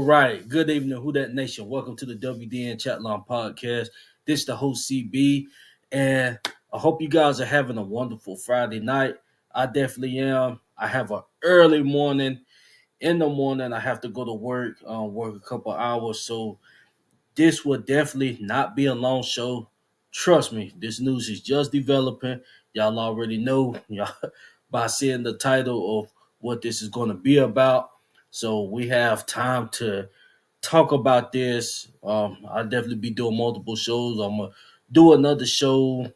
All right. Good evening, Who That Nation. Welcome to the WDN Chatline podcast. This is the host CB, and I hope you guys are having a wonderful Friday night. I definitely am. I have an early morning. In the morning, I have to go to work a couple hours. So this will definitely not be a long show. Trust me, this news is just developing. Y'all already know y'all by seeing the title of what this is going to be about. So we have time to talk about this. I'll definitely be doing multiple shows. I'm gonna do another show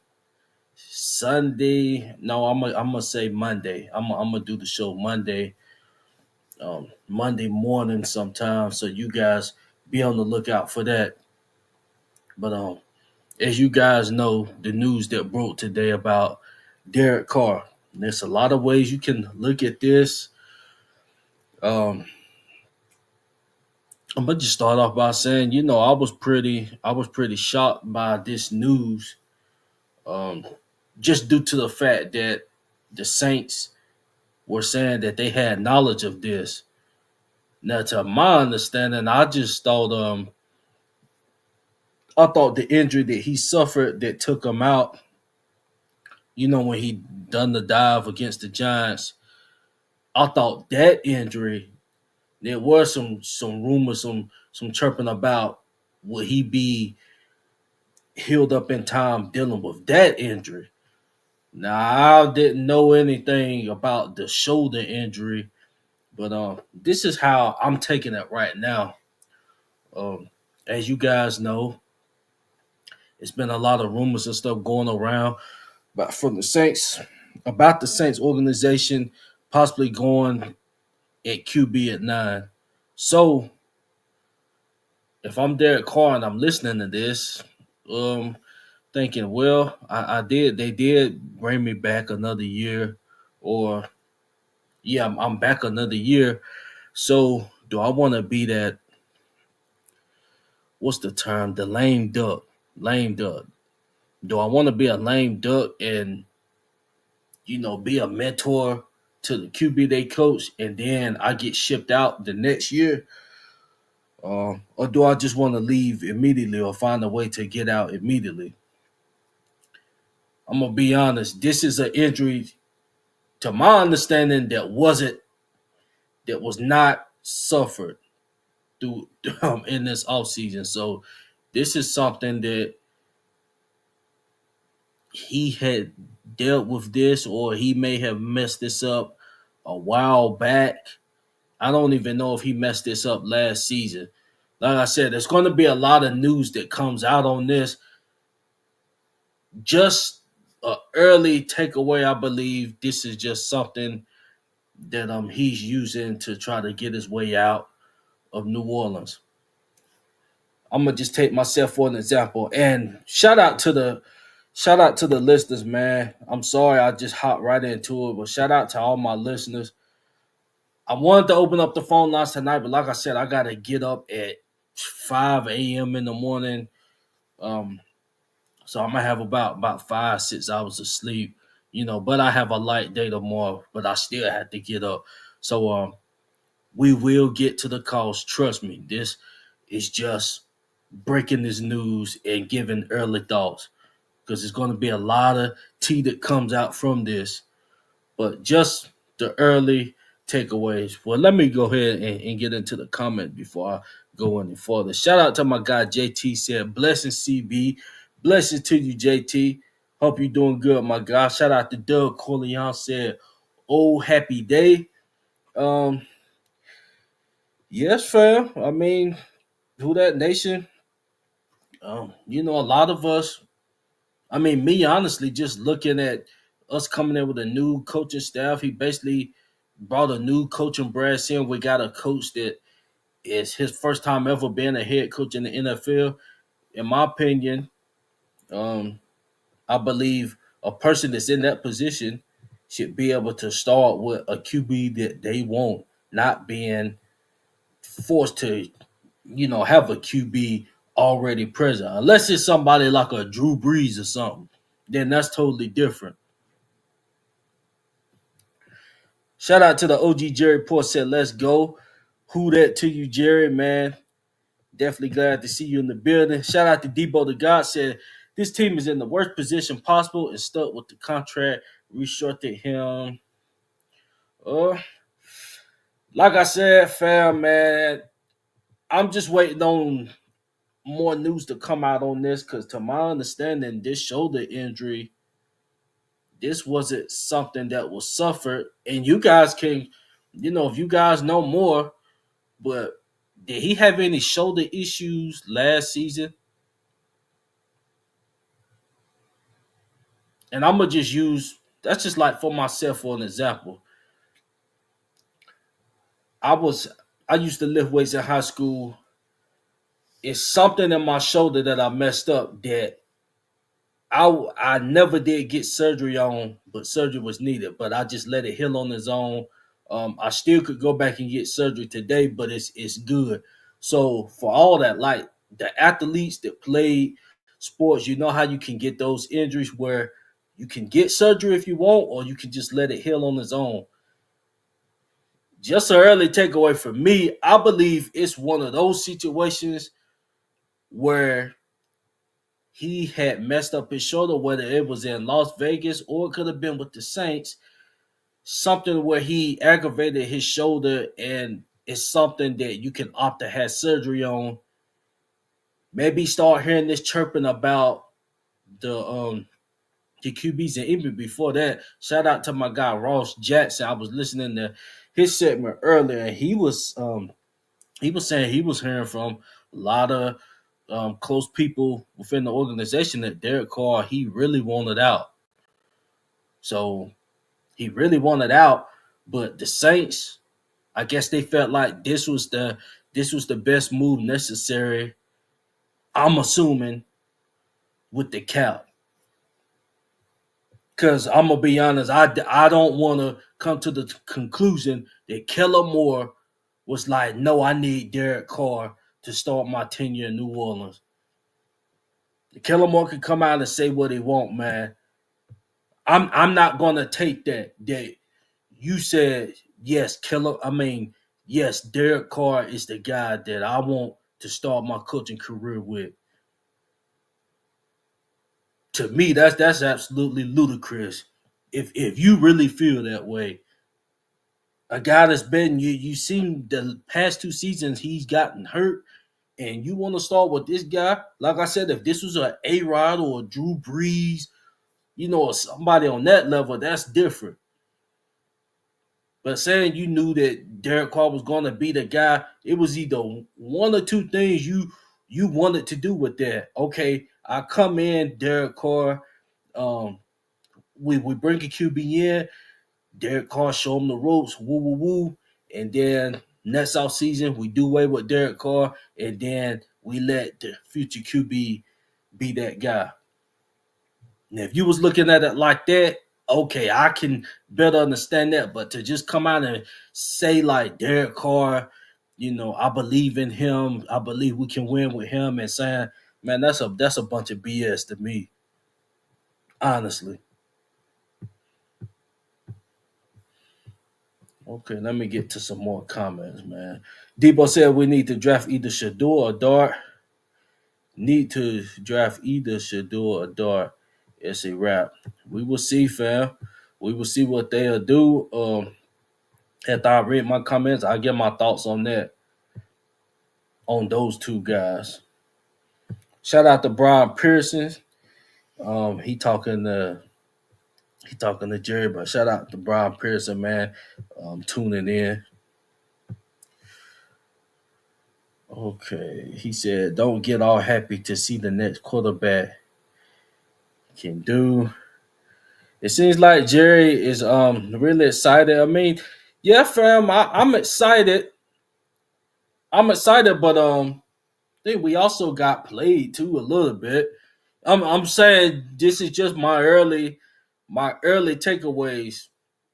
Sunday. No, I'm gonna say Monday. I'm gonna do the show Monday, Monday morning sometime. So you guys be on the lookout for that. But as you guys know, the news that broke today about Derek Carr. There's a lot of ways you can look at this. Um, I'm gonna just start off by saying, I was pretty shocked by this news, um, just due to the fact that the Saints were saying that they had knowledge of this. Now, to my understanding, I thought the injury that he suffered that took him out, when he done the dive against the Giants, I thought that injury. There was some rumors, some chirping about would he be healed up in time dealing with that injury. Now I didn't know anything about the shoulder injury, but this is how I'm taking it right now. Um, as you guys know, it's been a lot of rumors and stuff going around, but from the Saints about the Saints organization possibly going at QB at 9. So if I'm Derek Carr and I'm listening to this, thinking, well, they did bring me back another year, or yeah, I'm back another year. So do I want to be that? What's the term? The lame duck. Lame duck. Do I want to be a lame duck and be a mentor to the QB they coach, and then I get shipped out the next year? Or do I just want to leave immediately or find a way to get out immediately? I'm gonna be honest. This is an injury, to my understanding, that was not suffered through in this offseason. So this is something that he had dealt with this, or he may have messed this up a while back. I don't even know if he messed this up last season. Like I said, there's going to be a lot of news that comes out on this. Just an early takeaway, I believe this is just something that he's using to try to get his way out of New Orleans. I'm gonna just take myself for an example, and shout out to the listeners, man. I'm sorry I just hopped right into it, but shout out to all my listeners. I wanted to open up the phone lines tonight, but like I said, I gotta get up at 5 a.m. in the morning. Um, so I'm gonna have about 5-6 hours of sleep, But I have a light day tomorrow, but I still have to get up. So we will get to the calls. Trust me, this is just breaking this news and giving early thoughts, because there's going to be a lot of tea that comes out from this. But just the early takeaways. Well, let me go ahead and get into the comment before I go any further. Shout out to my guy JT, said, blessings CB. Blessings to you, JT. Hope you're doing good, my guy. Shout out to Doug Corleone, said, oh, happy day. Um, yes, fam. I mean, who that nation? A lot of us, me honestly, just looking at us coming in with a new coaching staff, he basically brought a new coaching brass in. We got a coach that is his first time ever being a head coach in the NFL. In my opinion, um, I believe a person that's in that position should be able to start with a QB that they want, not being forced to, have a QB already present. Unless it's somebody like a Drew Brees or something, then that's totally different. Shout out to the OG Jerry Port, said, let's go. Who that to you, Jerry, man. Definitely glad to see you in the building. Shout out to Debo the God said this team is in the worst position possible and stuck with the contract. Restructured him. Uh, like I said, fam, man, I'm just waiting on more news to come out on this because, to my understanding, this shoulder injury, this wasn't something that was suffered. And you guys can, if you guys know more, but did he have any shoulder issues last season? And I'm gonna just use that's just like for myself for an example. I was I used to lift weights in high school. It's something in my shoulder that I messed up that I never did get surgery on, but surgery was needed. But I just let it heal on its own. I still could go back and get surgery today, but it's good. So for all that, like the athletes that played sports, you know how you can get those injuries where you can get surgery if you want, or you can just let it heal on its own. Just an early takeaway for me, I believe it's one of those situations where he had messed up his shoulder, whether it was in Las Vegas or it could have been with the Saints, something where he aggravated his shoulder and it's something that you can opt to have surgery on. Maybe start hearing this chirping about the the QBs, and even before that, shout out to my guy Ross Jackson. I was listening to his segment earlier, and he was saying he was hearing from a lot of close people within the organization that Derek Carr he really wanted out. So he really wanted out, but the Saints, I guess they felt like this was the best move necessary. I'm assuming with the cap, because I'm gonna be honest, I don't want to come to the conclusion that Kellen Moore was like, no, I need Derek Carr to start my tenure in New Orleans. Kellen Moore can come out and say what he want, man. I'm not gonna take that you said yes, yes, Derek Carr is the guy that I want to start my coaching career with. To me, that's absolutely ludicrous. If you really feel that way, a guy that's been you seen the past 2 seasons he's gotten hurt, and you want to start with this guy. Like I said, if this was a Rod or a Drew Brees, or somebody on that level, that's different. But saying you knew that Derek Carr was going to be the guy, it was either one or two things you wanted to do with that. Okay, I come in, Derek Carr. Um, we bring a QB in. Derek Carr show him the ropes. Woo woo woo. And then next off season, we do away with Derek Carr, and then we let the future QB be that guy. Now, if you was looking at it like that, okay, I can better understand that. But to just come out and say like Derek Carr, I believe in him. I believe we can win with him, and saying, man, that's a bunch of BS to me, honestly. Okay, let me get to some more comments, man. Debo said we need to draft either Shador or Dart. Need to draft either Shador or Dart. It's a wrap. We will see, fam. We will see what they'll do. After I read my comments, I get my thoughts on that, on those two guys. Shout out to Brian Pearson. He talking to Jerry, but shout out to Brian Pearson, man. Tuning in. Okay, he said, "Don't get all happy to see the next quarterback can do." It seems like Jerry is really excited. I mean, yeah, fam, I'm excited. I'm excited, but I think we also got played too a little bit. I'm saying this is just my early takeaways.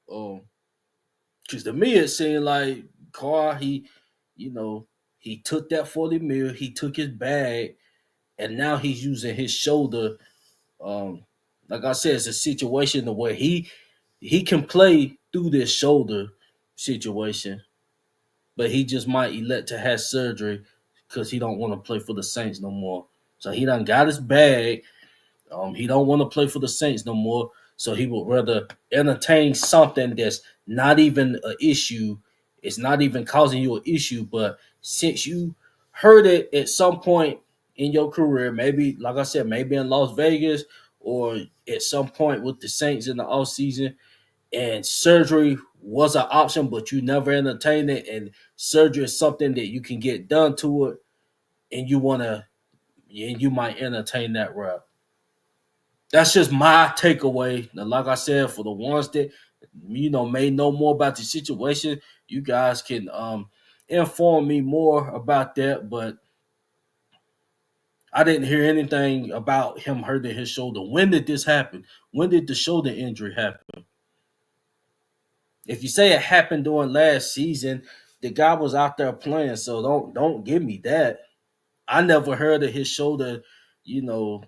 Because to me it seemed like Carr you know he took that 40 mil, he took his bag, and now he's using his shoulder. Um, like I said, it's a situation where he can play through this shoulder situation. but he just might elect to have surgery because he don't want to play for the Saints no more. So he done got his bag. He don't want to play for the Saints no more. So he would rather entertain something that's not even an issue. It's not even causing you an issue, but since you heard it at some point in your career, maybe like I said, maybe in Las Vegas or at some point with the Saints in the offseason, and surgery was an option, but you never entertained it, and surgery is something that you can get done to it, and you might entertain that route. That's just my takeaway. Now, like I said, for the ones that may know more about the situation, you guys can inform me more about that. But I didn't hear anything about him hurting his shoulder. When did this happen? When did the shoulder injury happen? If you say it happened during last season, the guy was out there playing, so don't give me that. I never heard of his shoulder, you know,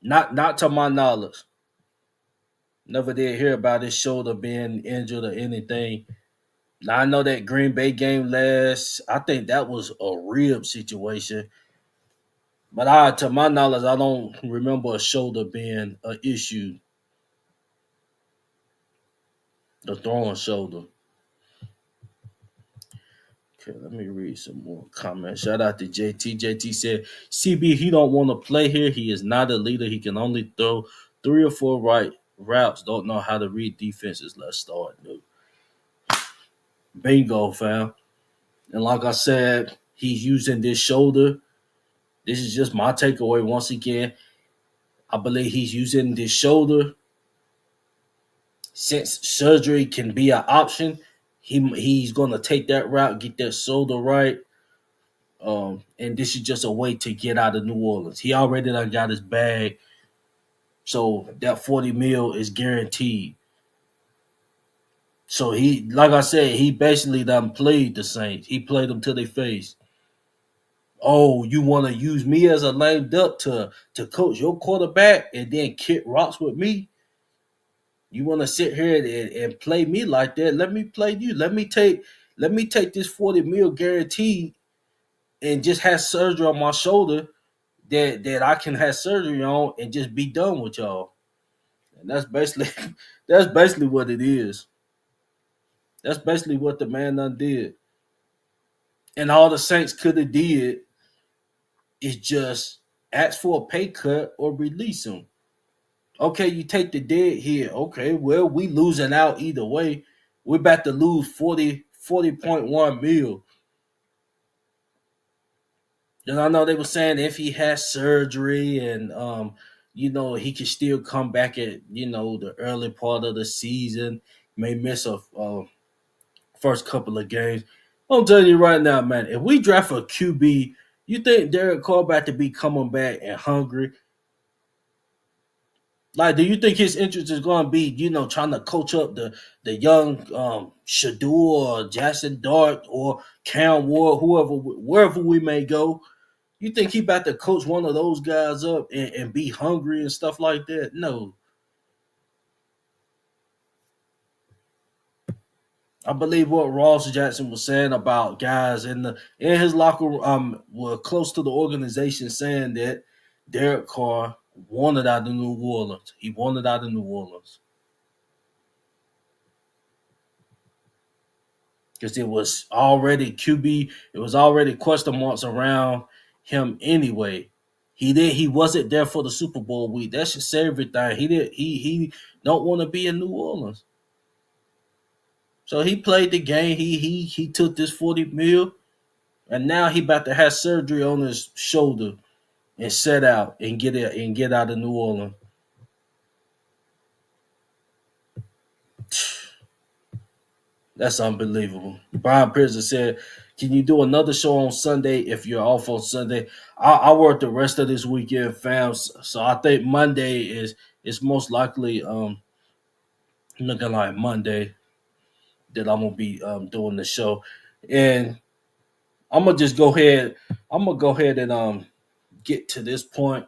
not to my knowledge. Never did hear about his shoulder being injured or anything. Now I know that Green Bay game last, I think that was a rib situation. But to my knowledge, I don't remember a shoulder being an issue, the throwing shoulder. Okay, let me read some more comments. Shout out to JT. JT said, CB, he don't want to play here. He is not a leader. He can only throw 3 or 4 right routes. Don't know how to read defenses. Let's start. Dude. Bingo, fam. And like I said, he's using this shoulder. This is just my takeaway once again. I believe he's using this shoulder. Since surgery can be an option, he's going to take that route, get that shoulder right. And this is just a way to get out of New Orleans. He already done got his bag, so that 40 mil is guaranteed. So he, like I said, he basically done played the Saints. He played them to their face. Oh, you want to use me as a lame duck to coach your quarterback and then kick rocks with me? You want to sit here and play me like that? Let me play you. Let me take this 40 mil guaranteed and just have surgery on my shoulder that I can have surgery on and just be done with y'all. And that's basically that's basically what it is. That's basically what the man done did. And all the Saints could have did is just ask for a pay cut or release him. Okay, you take the dead here. Okay, well, we losing out either way. We're about to lose 40.1 mil. And I know they were saying if he has surgery and he can still come back at the early part of the season, may miss a first couple of games. I'm telling you right now, man, if we draft a QB, you think Derek Carr about to be coming back and hungry? Like, do you think his interest is going to be, trying to coach up the young Shadur or Jackson Dart or Cam Ward, wherever we may go? You think he about to coach one of those guys up and be hungry and stuff like that? No. I believe what Ross Jackson was saying about guys in his locker room were close to the organization saying that Derek Carr wanted out of New Orleans. He wanted out of New Orleans. Because it was already QB, it was already question marks around him anyway. He wasn't there for the Super Bowl week. That should say everything. He don't want to be in New Orleans. So he played the game. He took this 40 mil, and now he about to have surgery on his shoulder and set out and get out of New Orleans. That's unbelievable. Brian Pearson said, "Can you do another show on Sunday if you're off on Sunday?" I work the rest of this weekend, fam. So I think Monday is most likely looking like Monday that I'm gonna be doing the show, and I'm gonna just go ahead. I'm gonna go ahead and get to this point.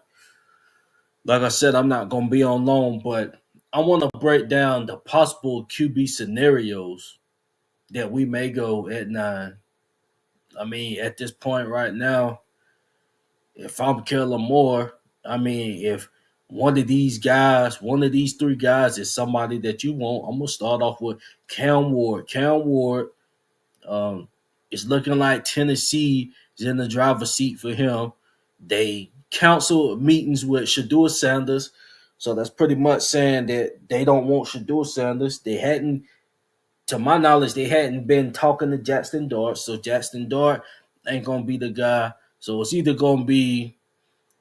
Like I said, I'm not gonna be on long, but I want to break down the possible QB scenarios. that we may go at 9. I mean, at this point right now, if I'm Kellen Moore, I mean, if one of these guys, one of these three guys is somebody that you want, I'm gonna start off with Cam Ward. Cam Ward, it's looking like Tennessee is in the driver's seat for him. They council meetings with Shador Sanders, so that's pretty much saying that they don't want Shador Sanders. They hadn't, to my knowledge, they hadn't been talking to Jackson Dart, so Jackson Dart ain't gonna be the guy. So it's either gonna be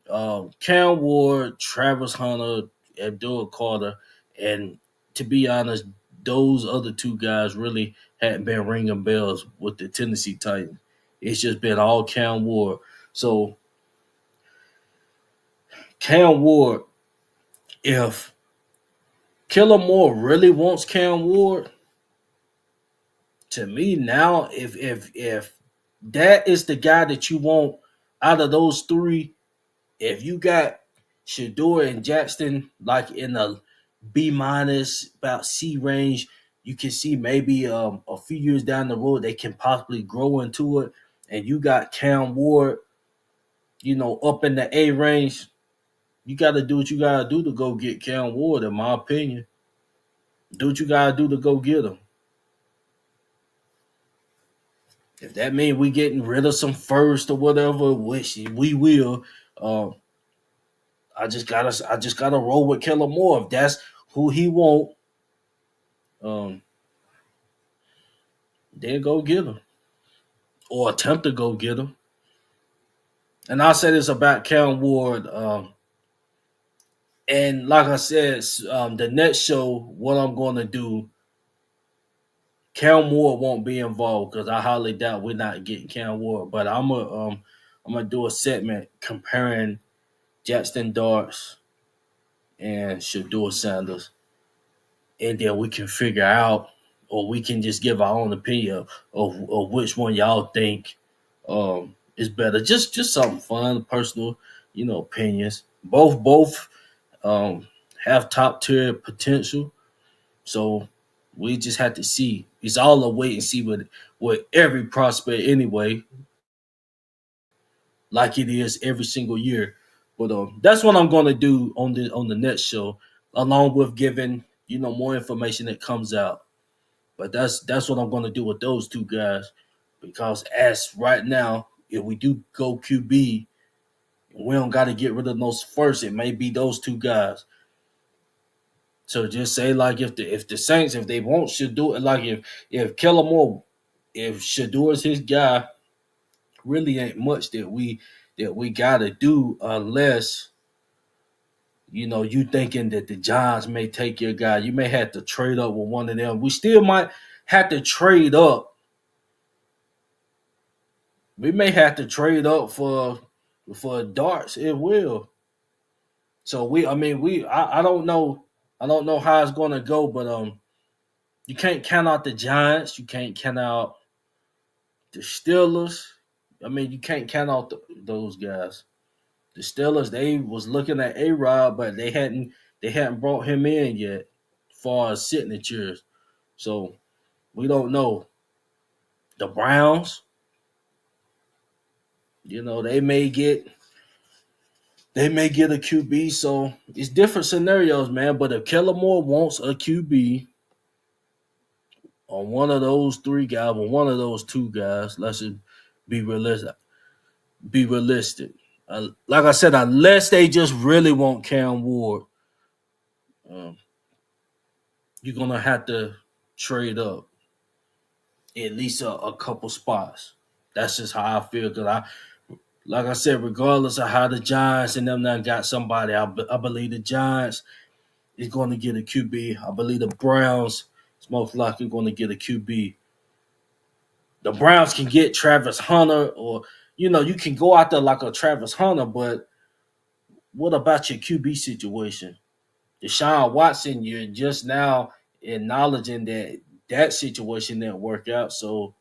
Cam Ward, Travis Hunter, Abdul Carter, and to be honest, those other two guys really hadn't been ringing bells with the Tennessee Titans. It's just been all Cam Ward. So Cam Ward, if Killer Moore really wants Cam Ward, to me now, if that is the guy that you want out of those three, if you got Shador and Jackson like in a B minus, about C range, you can see maybe a few years down the road they can possibly grow into it. And you got Cam Ward, up in the A range. You got to do what you got to do to go get Cam Ward, in my opinion. Do what you got to do to go get him. If that means we getting rid of some first or whatever, which we will, um, I just gotta roll with Killer Moore. If that's who he want, um, then go get him or attempt to go get him. And I'll say this about Cam Ward. And like I said, the next show, what I'm going to do, Cam Ward won't be involved because I highly doubt we're not getting Cam Ward. But I'm gonna do a segment comparing Jackson Darts and Shador Sanders, and then we can figure out, or we can just give our own opinion of which one y'all think is better. Just something fun, personal, opinions. Both um, have top tier potential. So we just have to see. It's all a wait and see with every prospect anyway, like it is every single year. But that's what I'm gonna do on the next show, along with giving more information that comes out. But that's what I'm gonna do with those two guys, because as right now, if we do go QB, we don't got to get rid of those first. It may be those two guys. So just say like if the Saints, if they want Shador, like if Kellen Moore, if Shador is his guy, really ain't much that we gotta do unless you thinking that the Giants may take your guy. You may have to trade up with one of them. We still might have to trade up. We may have to trade up for darts. It will. So I don't know. I don't know how it's gonna go, but you can't count out the Giants. You can't count out the Steelers. I mean, you can't count out those guys. The Steelers, they was looking at A-Rod, but they hadn't brought him in yet, as far as signatures. So we don't know. The Browns, they may get a QB. So it's different scenarios, man. But if Kellen Moore wants a QB on one of those three guys, or one of those two guys, let's just be realistic. Be realistic. Like I said, unless they just really want Cam Ward, um, you're gonna have to trade up at least a couple spots. That's just how I feel. Cause like I said, regardless of how the Giants and them now got somebody, I believe the Giants is going to get a QB. I believe the Browns is most likely going to get a QB. The Browns can get Travis Hunter, or you can go out there like a Travis Hunter, but what about your QB situation? Deshaun Watson, you're just now acknowledging that situation didn't work out. So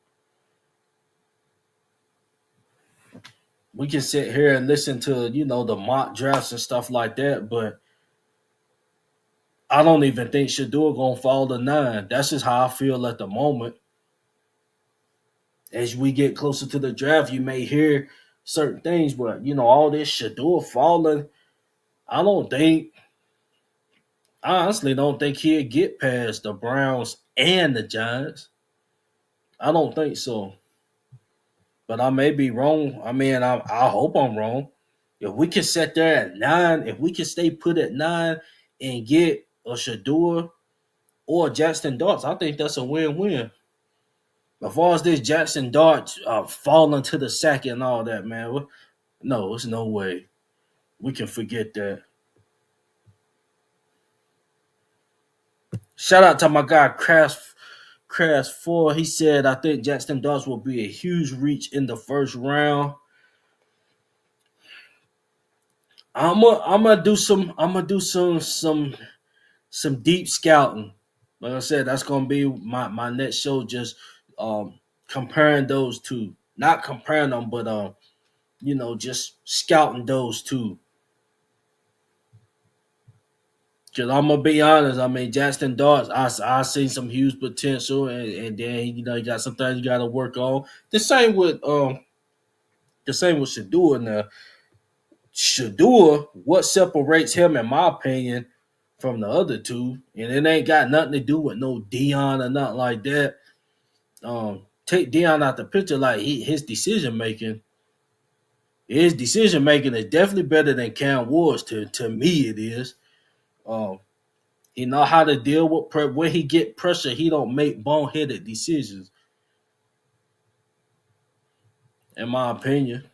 we can sit here and listen to the mock drafts and stuff like that, but I don't even think Shador gonna fall to 9. That's just how I feel at the moment. as we get closer to the draft, you may hear certain things, but all this Shador falling, I don't think, I honestly don't think he'll get past the Browns and the Giants. I don't think so. But I may be wrong. I mean, I hope I'm wrong. If we can sit there at 9, if we can stay put at 9 and get a Shador or Jackson Darts, I think that's a win-win. As far as this Jackson Darts falling to the sack and all that, man, no, there's no way. We can forget that. Shout out to my guy Crash 4. He said, I think Jackson Darts will be a huge reach in the first round. I'm gonna do some deep scouting. Like I said, that's gonna be my next show. Just comparing those two, not comparing them, but just scouting those two. Cause I'm gonna be honest. I mean, Jackson Darts, I seen some huge potential, and then he got some things you got to work on. The same with Shador now. Shador, what separates him, in my opinion, from the other two, and it ain't got nothing to do with no Dion or nothing like that. Take Dion out the picture, like his decision making is definitely better than Cam Ward's. To me, it is. Um, he know how to deal with when he get pressure. He don't make boneheaded decisions, in my opinion.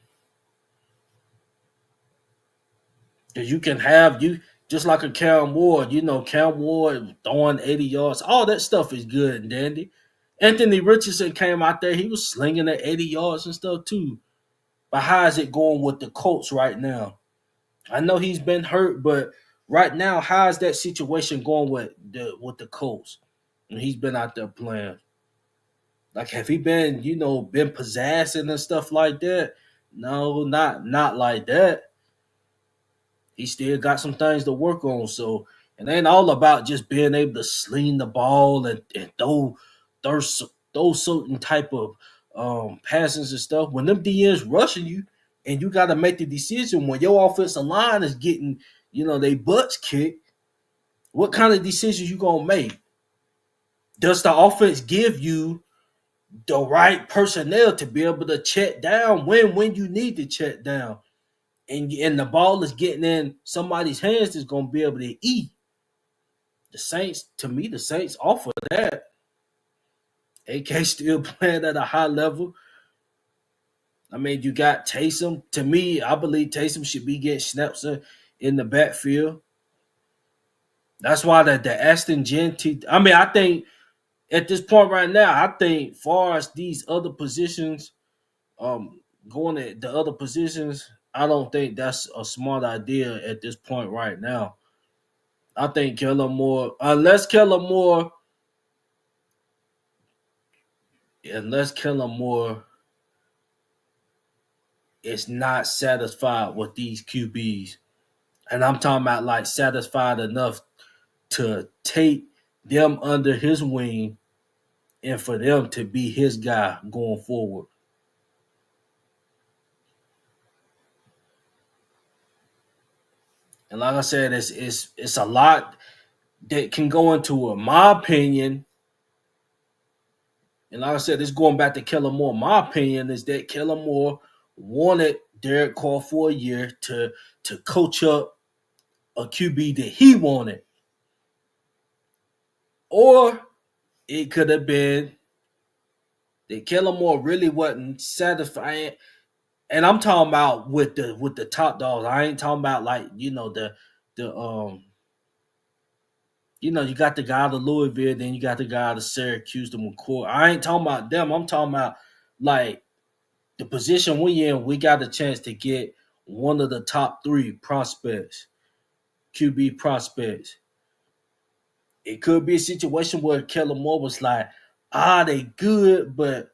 Because you can have you just like a Cam Ward. Cam Ward throwing 80 yards. All that stuff is good and dandy. Anthony Richardson came out there. He was slinging at 80 yards and stuff too. But how is it going with the Colts right now? I know he's been hurt, but right now, how is that situation going with the Colts? And he's been out there playing. Like, have he been possessing and stuff like that? No, not like that. He still got some things to work on. So it ain't all about just being able to sling the ball and throw certain type of passes and stuff. When them DNs rushing you and you got to make the decision when your offensive line is getting, they butts kicked, what kind of decisions you going to make? Does the offense give you the right personnel to be able to check down when you need to check down? And the ball is getting in somebody's hands that's going to be able to eat. The Saints offer that. AK still playing at a high level. I mean, you got Taysom. To me, I believe Taysom should be getting snaps in the backfield. That's why the Aston Genty. I mean, I think at this point right now, I think far as these other positions, going at the other positions, I don't think that's a smart idea at this point right now. I think unless Kellen Moore is not satisfied with these QBs, and I'm talking about like satisfied enough to take them under his wing and for them to be his guy going forward. And like I said, it's a lot that can go into it. My opinion, and like I said, it's going back to Kellen Moore. My opinion is that Kellen Moore wanted Derek Carr for a year to coach up a QB that he wanted. Or it could have been that Kellen Moore really wasn't satisfied. And I'm talking about with the top dogs. I ain't talking about like, the you got the guy out of Louisville, then you got the guy out of Syracuse, the McCoy. I ain't talking about them. I'm talking about like the position we in. We got a chance to get one of the top 3 prospects, QB prospects. It could be a situation where Kellen Moore was like, they good, but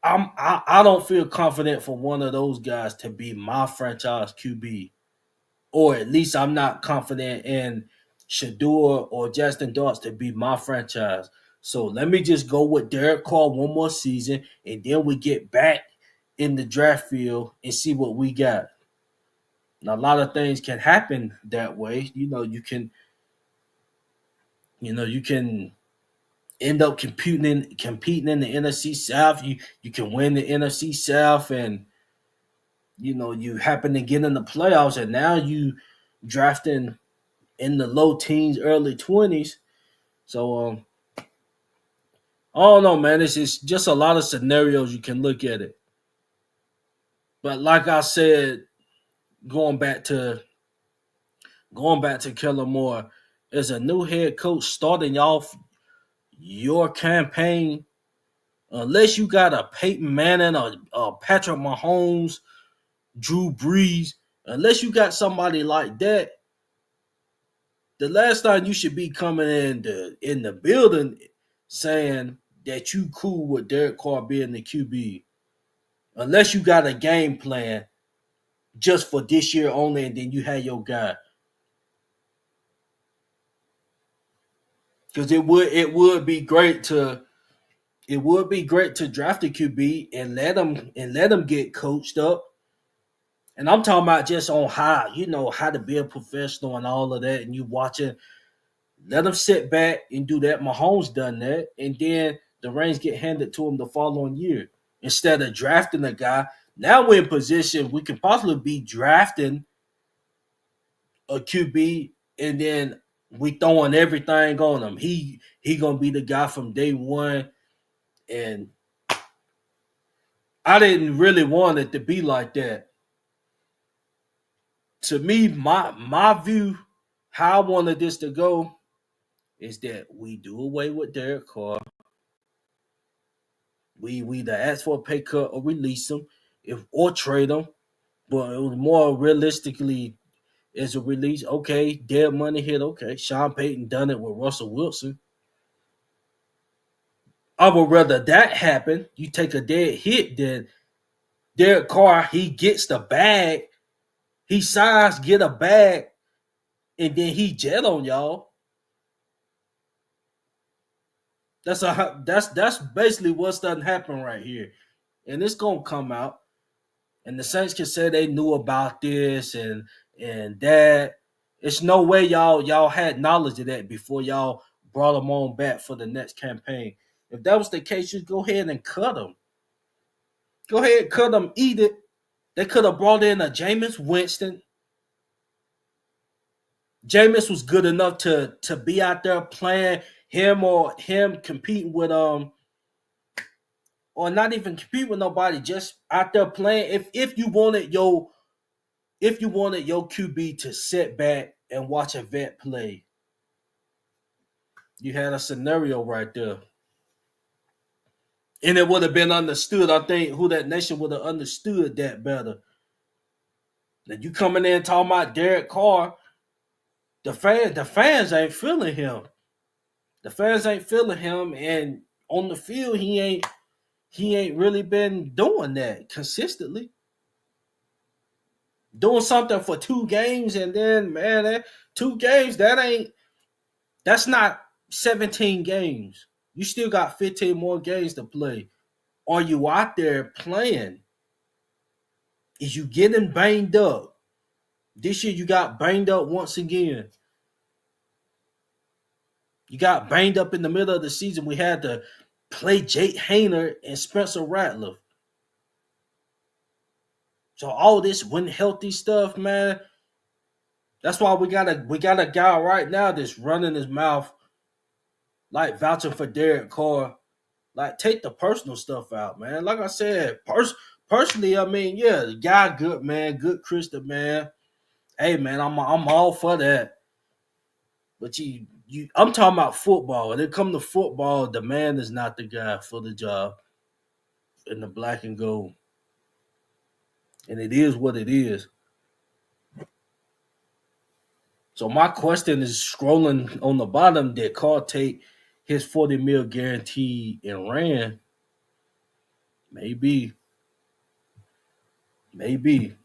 I don't feel confident for one of those guys to be my franchise QB. Or at least I'm not confident in Shador or Justin Darts to be my franchise. So let me just go with Derek Carr one more season, and then we get back in the draft field and see what we got. Now, a lot of things can happen that way. You can end up competing in the NFC South. You can win the NFC South, and you happen to get in the playoffs, and now you drafting in the low teens, early 20s. So I don't know, man. It's just a lot of scenarios you can look at it. But like I said, going back to Kellen Moore, as a new head coach starting off your campaign, unless you got a Peyton Manning or Patrick Mahomes, Drew Brees, unless you got somebody like that, the last time you should be coming in the building saying that you cool with Derek Carr being the QB, unless you got a game plan just for this year only, and then you have your guy. Because it would be great to draft a QB and let them get coached up. And I'm talking about just on how to be a professional and all of that. And you watching, let them sit back and do that. Mahomes done that, and then the reins get handed to him the following year instead of drafting a guy. Now we're in position we can possibly be drafting a QB, and then we throwing everything on him. He gonna be the guy from day one, and I didn't really want it to be like that. To me, my view, how I wanted this to go, is that we do away with Derek Carr. We either ask for a pay cut or release him, or trade him. But it was more realistically as a release. Okay, dead money hit. Okay, Sean Payton done it with Russell Wilson. I would rather that happen. You take a dead hit than Derek Carr. He gets the bag. He signs, get a bag, and then he jet on y'all. That's basically what's done happen right here, and it's gonna come out. And the Saints can say they knew about this and that. It's no way y'all had knowledge of that before y'all brought them on back for the next campaign. If that was the case, just go ahead and cut them. Go ahead, cut them, eat it. They could have brought in a Jameis Winston. Jameis was good enough to be out there playing, him competing with or not even compete with nobody, just out there playing. If you wanted your QB to sit back and watch a vet play, you had a scenario right there. And it would have been understood. I think who that nation would have understood that better. Now you coming in talking about Derek Carr, the fans ain't feeling him. The fans ain't feeling him, and on the field he ain't really been doing that consistently. Doing something for 2 games, and then man, 2 games, that's not 17 games. You still got 15 more games to play. Are you out there playing? Is you getting banged up? This year you got banged up once again. You got banged up in the middle of the season. We had to play Jake Hayner and Spencer Rattler. So all this win healthy stuff, man. That's why we got a guy right now that's running his mouth like vouching for Derek Carr. Like, take the personal stuff out, man. Like I said, personally, I mean, yeah, the guy good, man, good Christian, man. Hey, man, I'm all for that. But I'm talking about football. When it comes to football, the man is not the guy for the job in the black and gold. And it is what it is. So my question is, scrolling on the bottom, did Carr take his 40 mil guarantee and ran? Maybe. Maybe.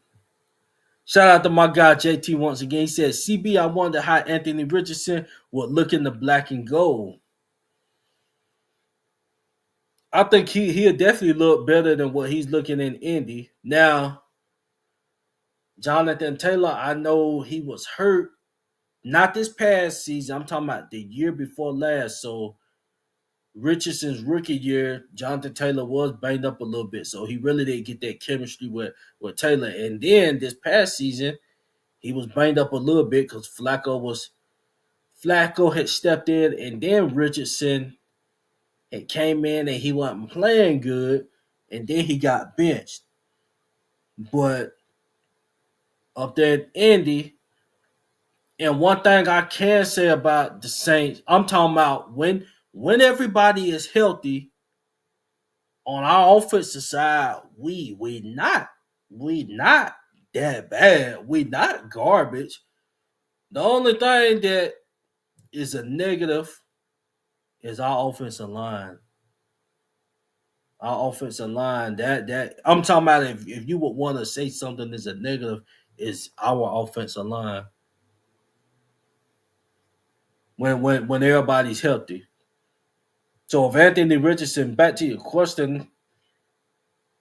Shout out to my guy JT once again. He said, CB, I wonder how Anthony Richardson would look in the black and gold. I think he'll definitely look better than what he's looking in Indy. Now, Jonathan Taylor, I know he was hurt. Not this past season. I'm talking about the year before last. So Richardson's rookie year, Jonathan Taylor was banged up a little bit. So he really didn't get that chemistry with Taylor. And then this past season, he was banged up a little bit because Flacco had stepped in, and then Richardson had came in and he wasn't playing good, and then he got benched. But up there in Indy, and one thing I can say about the Saints, I'm talking about when everybody is healthy on our offensive side, we not that bad. We not garbage. The only thing that is a negative is our offensive line. Our offensive line, that I'm talking about if you would want to say something is a negative, is our offensive line when everybody's healthy. So if Anthony Richardson, back to your question,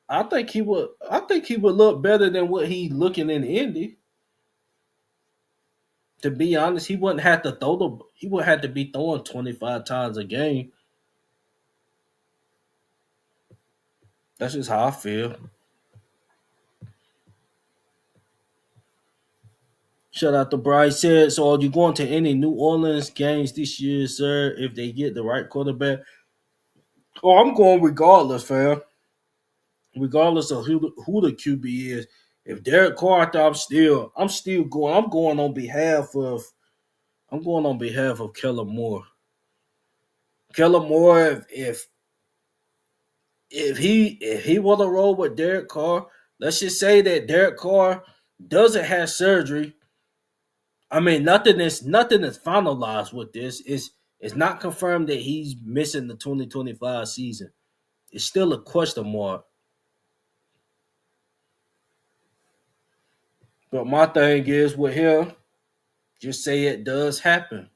I think he would look better than what he's looking in Indy. To be honest, he wouldn't have to be throwing 25 times a game. That's just how I feel. Shout out to Bryce said, so are you going to any New Orleans games this year, sir, if they get the right quarterback? Oh, I'm going regardless, fam. Regardless of who the QB is. If Derek Carr, I'm still going. I'm going on behalf of Kellen Moore. Kellen Moore, if he want to roll with Derek Carr, let's just say that Derek Carr doesn't have surgery. I mean, nothing is finalized with this. It's not confirmed that he's missing the 2025 season. It's still a question mark. But my thing is with him, just say it does happen.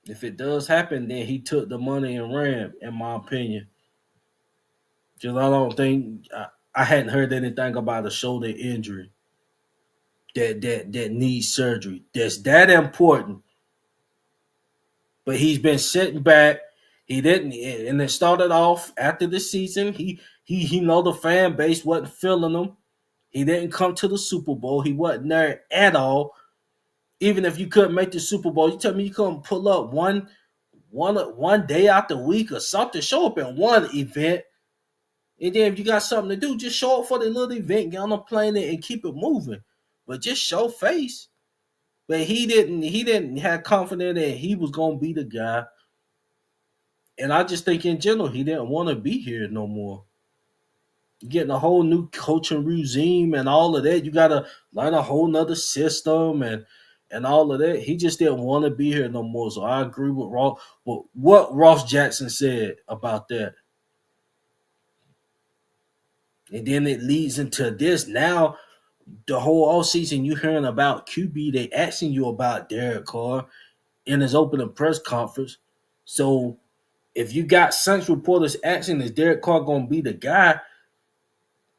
If it does happen, then he took the money and ran, in my opinion. Because I don't think I hadn't heard anything about a shoulder injury that needs surgery. That's that important. But he's been sitting back. He didn't, and it started off after the season. He know the fan base wasn't feeling him. He didn't come to the Super Bowl. He wasn't there at all. Even if you couldn't make the Super Bowl, you tell me you couldn't pull up one day out the week or something. Show up in one event, and then if you got something to do, just show up for the little event, get on a plane, and keep it moving. But just show face. But he didn't. He didn't have confidence that he was gonna be the guy. And I just think in general he didn't want to be here no more. Getting a whole new coaching regime and all of that. You gotta learn a whole nother system and all of that. He just didn't want to be here no more. So I agree with what Ross Jackson said about that. And then it leads into this. Now the whole all season you hearing about QB, they asking you about Derek Carr in his opening press conference. So if you got Saints reporters asking, is Derek Carr gonna be the guy?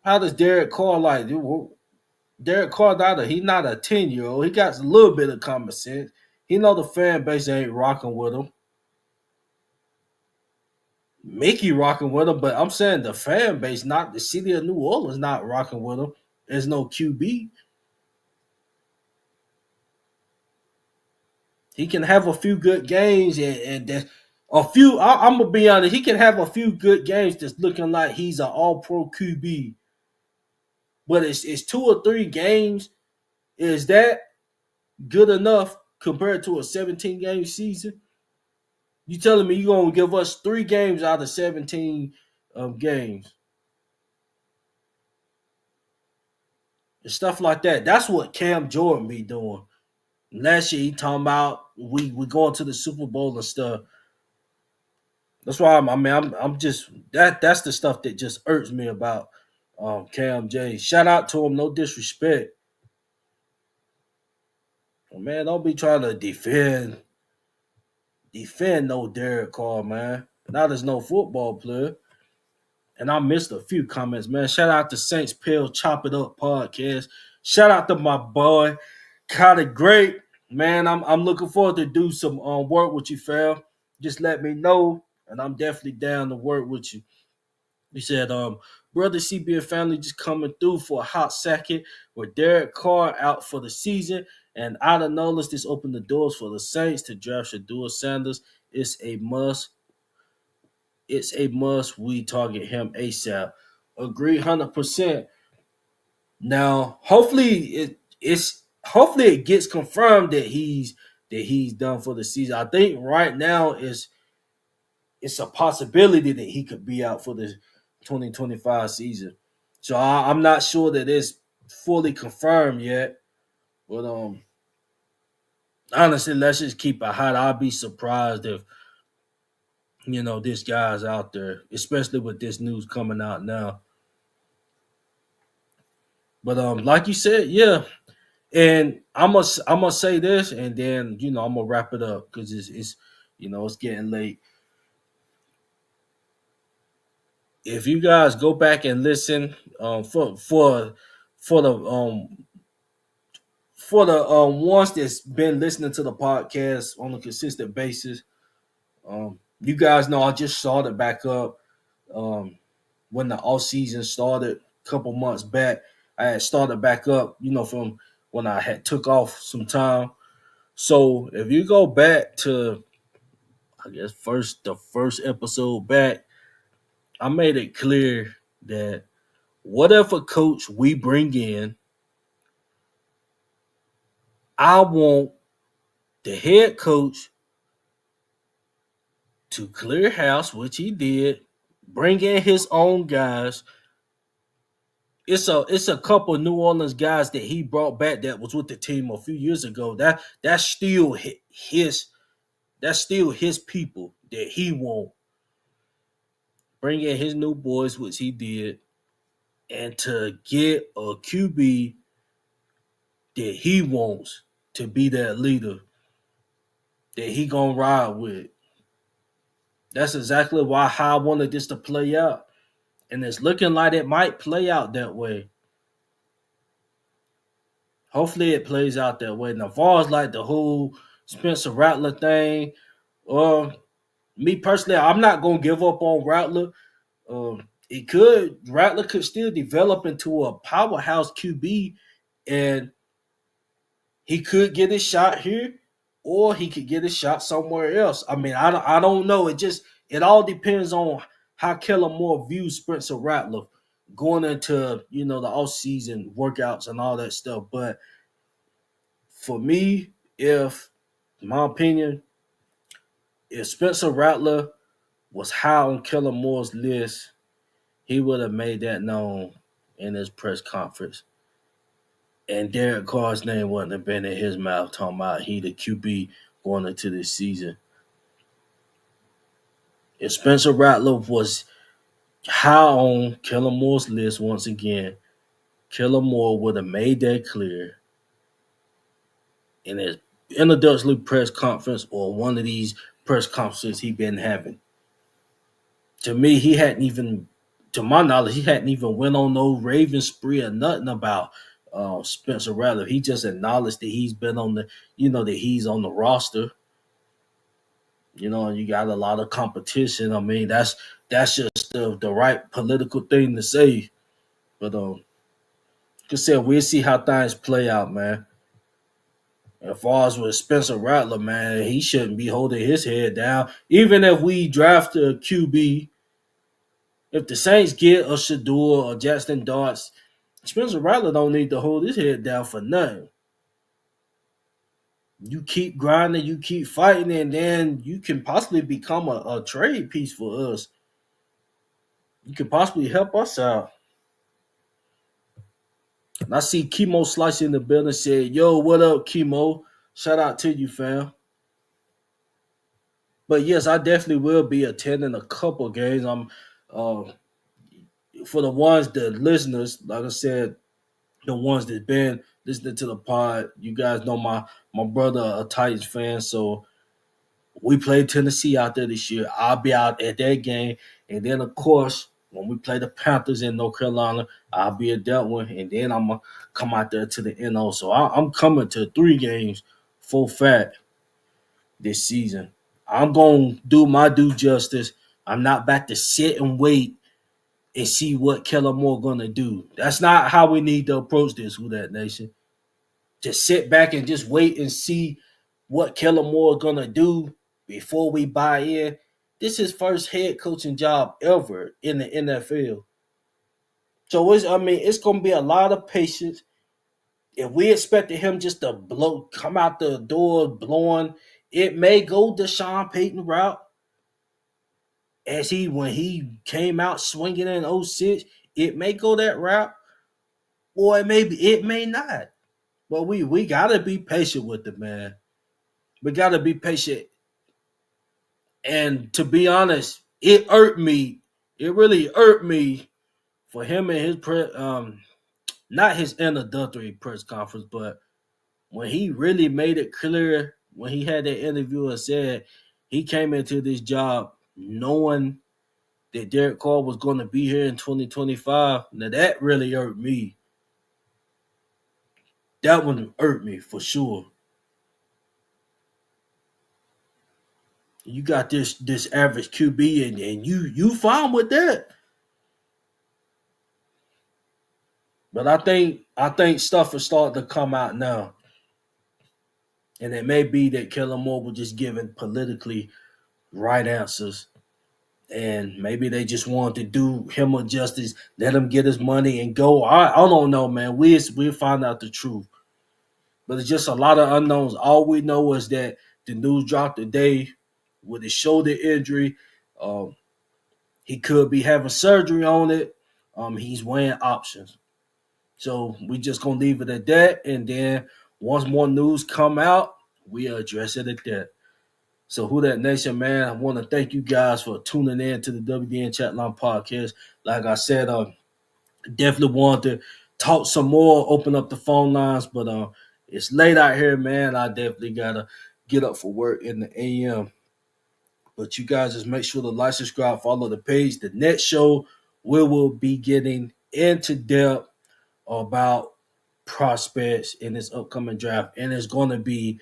How does Derek Carr like? Derek Carr he's not a 10-year-old. He got a little bit of common sense. He know the fan base ain't rocking with him. Mickey rocking with him, but I'm saying the fan base, not the city of New Orleans, not rocking with him. There's no QB. He can have a few good games and a few. I'm gonna be honest. He can have a few good games that's looking like he's an All-Pro QB, but it's 2 or 3 games. Is that good enough compared to a 17 game season? You telling me you're gonna give us 3 games out of 17 games and stuff like that? That's what Cam Jordan be doing. Last year he talking about we going to the Super Bowl and stuff. That's why I'm just that's the stuff that just irks me about Cam J. Shout out to him, no disrespect. Man, don't be trying to defend no Derek Carr, man. not as no football player. And I missed a few comments, man. Shout out to Saints Pill Chop It Up podcast. Shout out to my boy, kind of great, man. I'm looking forward to do some work with you, fam. Just let me know, and I'm definitely down to work with you. He said, brother CB and family just coming through for a hot second with Derek Carr out for the season. And out of NOLA, this opened the doors for the Saints to draft Shador Sanders. It's a must. It's a must. We target him ASAP. Agree 100%. Now, hopefully it gets confirmed that he's done for the season. I think right now it's a possibility that he could be out for the 2025 season. So I'm not sure that it's fully confirmed yet. But honestly, let's just keep it hot. I'll be surprised if this guy's out there, especially with this news coming out now. But like you said, yeah. And I'm gonna say this, and then I'm gonna wrap it up because it's getting late. If you guys go back and listen for the ones that's been listening to the podcast on a consistent basis, you guys know I just started back up when the off season started a couple months back. I had started back up, from when I had took off some time. So if you go back to, I guess, the first episode back, I made it clear that whatever coach we bring in, I want the head coach to clear house, which he did, bring in his own guys. It's a couple of New Orleans guys that he brought back that was with the team a few years ago. That's still his people that he won't bring in his new boys, which he did, and to get a QB that he wants to be that leader that he gonna ride with. That's exactly how I wanted this to play out, and it's looking like it might play out that way. Hopefully, it plays out that way. Now, as far as like the whole Spencer Rattler thing, uh, me personally, I'm not gonna give up on Rattler. Rattler could still develop into a powerhouse QB, and he could get his shot here, or he could get his shot somewhere else. I mean, I don't know. It all depends on how Kellen Moore views Spencer Rattler going into the off season workouts and all that stuff. But for me, if in my opinion, if Spencer Rattler was high on Kellen Moore's list, he would have made that known in his press conference. And Derek Carr's name wouldn't have been in his mouth talking about he the QB going into this season. If Spencer Rattler was high on Kellen Moore's list once again, Kellen Moore would have made that clear in his introductory press conference or one of these press conferences he been having. To me, to my knowledge, he hadn't even went on no Raven spree or nothing about Spencer Rattler. He just acknowledged that he's been on that he's on the roster. And you got a lot of competition. I mean, that's just the right political thing to say. But like I said, we'll see how things play out, man. As far as with Spencer Rattler, man, he shouldn't be holding his head down. Even if we draft a QB, if the Saints get a Shador or Jackson Darts, Spencer Rattler don't need to hold his head down for nothing. You keep grinding, you keep fighting, and then you can possibly become a trade piece for us. You can possibly help us out. And I see Chemo Slice in the building said, "Yo, what up, Chemo? Shout out to you, fam." But yes, I definitely will be attending a couple games. I'm for the listeners, like I said, the ones that been listening to the pod. You guys know my brother a Titans fan, so We play Tennessee out there this year. I'll be out at that game. And then, of course, when we play the Panthers in North Carolina, I'll be at that one. And then I'm going to come out there to the NO. So I'm coming to 3 games full fat this season. I'm going to do my due justice. I'm not about to sit and wait and see what Kellen Moore going to do. That's not how we need to approach this, Who That Nation. Just sit back and just wait and see what Kellen Moore is going to do before we buy in. This is his first head coaching job ever in the NFL. So it's going to be a lot of patience. If we expected him just to come out the door blowing, it may go the Sean Payton route. When he came out swinging in 06, it may go that route, or it may not. But we gotta be patient with the man. We gotta be patient. And to be honest, it irked me. It really irked me for him and his not his introductory press conference, but when he really made it clear when he had that interview and said he came into this job knowing that Derek Carr was going to be here in 2025. Now that really hurt me. That one hurt me for sure. You got this average QB and you fine with that. But I think stuff is starting to come out now. And it may be that Kellen Moore was just giving politically right answers. And maybe they just wanted to do him a justice, let him get his money and go. I don't know, man. We'll find out the truth. But it's just a lot of unknowns. All we know is that the news dropped today with his shoulder injury. He could be having surgery on it. He's weighing options. So we just gonna leave it at that. And then once more news come out, we'll address it at that. So Who That Nation, man, I want to thank you guys for tuning in to the WDN Chatline podcast. Like I said, definitely want to talk some more, open up the phone lines, but it's late out here, man. I definitely gotta get up for work in the AM. But you guys just make sure to like, subscribe, follow the page. The next show we will be getting into depth about prospects in this upcoming draft, and it's going to be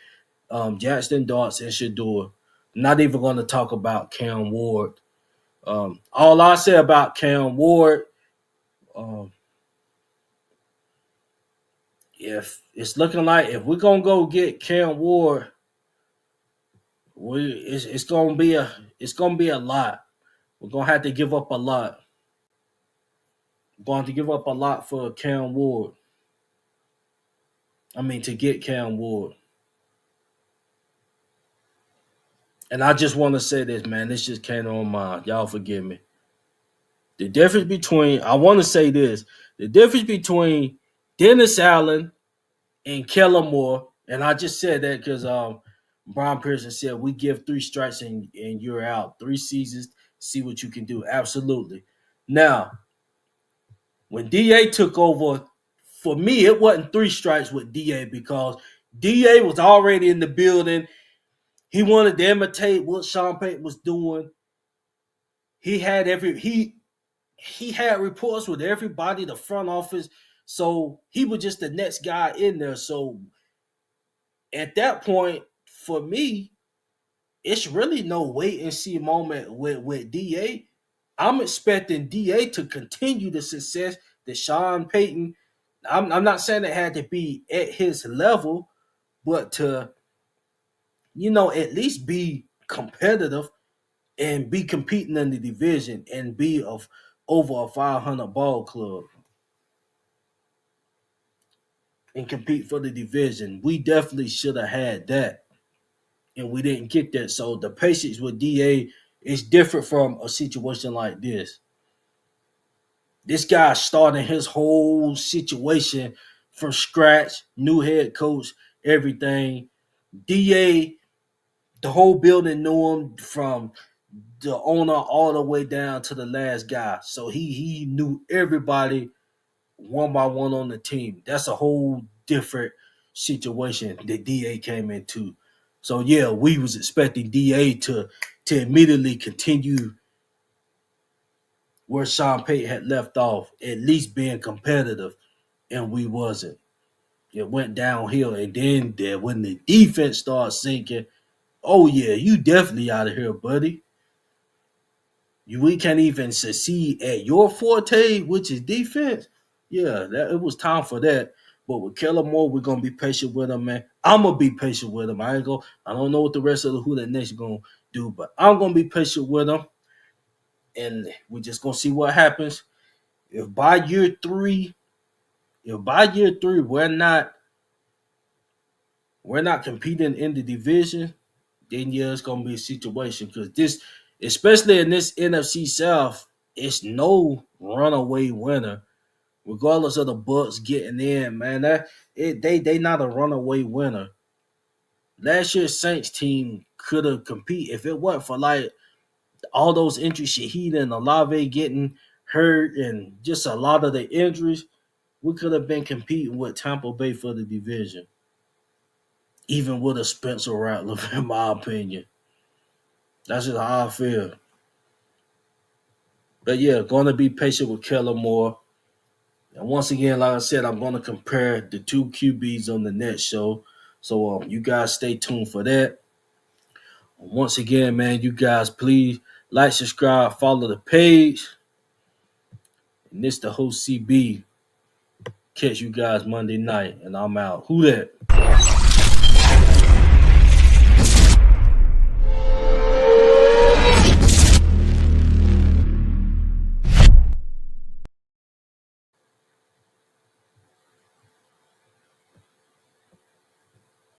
Jackson Darts and Shador. Not even going to talk about Cam Ward. All I say about Cam Ward, if it's looking like if we're gonna go get Cam Ward, it's gonna be a lot. We're gonna have to give up a lot. We're going to give up a lot for Cam Ward. To get Cam Ward. And I just want to say this, man. This just came on my mind. Y'all forgive me. The difference between Dennis Allen and Kellen Moore, and I just said that because Brian Pearson said we give 3 strikes and you're out. 3 seasons, see what you can do. Absolutely. Now, when DA took over, for me, it wasn't 3 strikes with DA because DA was already in the building. He wanted to imitate what Sean Payton was doing. He had reports with everybody, the front office. So he was just the next guy in there. So at that point, for me, it's really no wait and see moment with DA. I'm expecting DA to continue the success that Sean Payton. I'm not saying it had to be at his level, but to at least be competitive and be competing in the division and be of over a 500 ball club and compete for the division. We definitely should have had that, and we didn't get that. So the patience with DA is different from a situation like this. This guy starting his whole situation from scratch, new head coach, everything. DA, the whole building knew him from the owner all the way down to the last guy. So he knew everybody one by one on the team. That's a whole different situation that DA came into. So yeah, we was expecting DA to immediately continue where Sean Payton had left off, at least being competitive, and we wasn't. It went downhill, and then when the defense started sinking, oh yeah, you definitely out of here, buddy. We can't even succeed at your forte, which is defense. Yeah, it was time for that. But with Kellen Moore, we're gonna be patient with him, man. I'm gonna be patient with him. I don't know what the rest of the Who That Next gonna do, but I'm gonna be patient with him, and we're just gonna see what happens. If by year three, we're not competing in the division, then yeah, it's gonna be a situation because this, especially in this NFC South, it's no runaway winner, regardless of the Bucks getting in. Man, they not a runaway winner. Last year's Saints team could have competed if it wasn't for like all those injuries, Shahid and Olave getting hurt, and just a lot of the injuries. We could have been competing with Tampa Bay for the division, even with a Spencer Rattler, in my opinion. That's just how I feel. But yeah, going to be patient with Kellen Moore. And once again, like I said, I'm going to compare the two QBs on the next show. So you guys stay tuned for that. Once again, man, you guys please like, subscribe, follow the page. And this the host CB. Catch you guys Monday night, and I'm out. Who that?